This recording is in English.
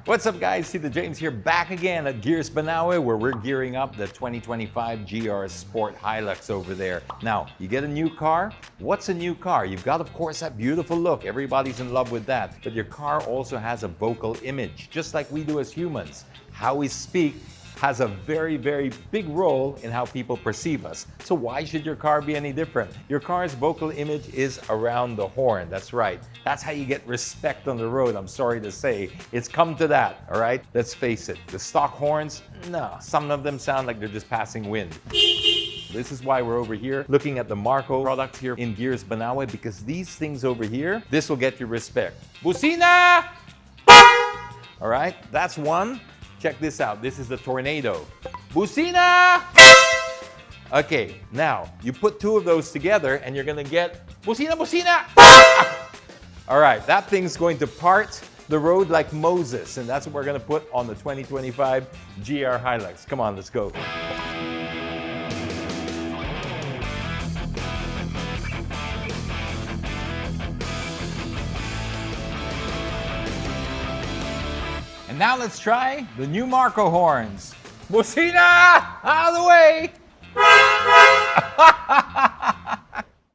What's up guys, Tito James here, back again at Gears Banawe, where we're gearing up the 2025 GR Sport Hilux over there. Now, you get a new car. What's a new car? You've got, of course, that beautiful look. Everybody's in love with that. But your car also has a vocal image, just like we do as humans. How we speak has a very, very big role in how people perceive us. So why should your car be any different? Your car's vocal image is around the horn. That's right. That's how you get respect on the road. I'm sorry to say, it's come to that, all right? Let's face it, the stock horns, no, some of them sound like they're just passing wind. This is why we're over here looking at the Marco products here in Gears Banawe, because these things over here, this will get you respect. Busina! All right, that's one. Check this out. This is the Tornado. Busina! Okay, now you put two of those together and you're gonna get Busina, Busina! All right, that thing's going to part the road like Moses, and that's what we're gonna put on the 2025 GR Hilux. Come on, let's go. And now let's try the new Marco horns. Busina! Out of the way!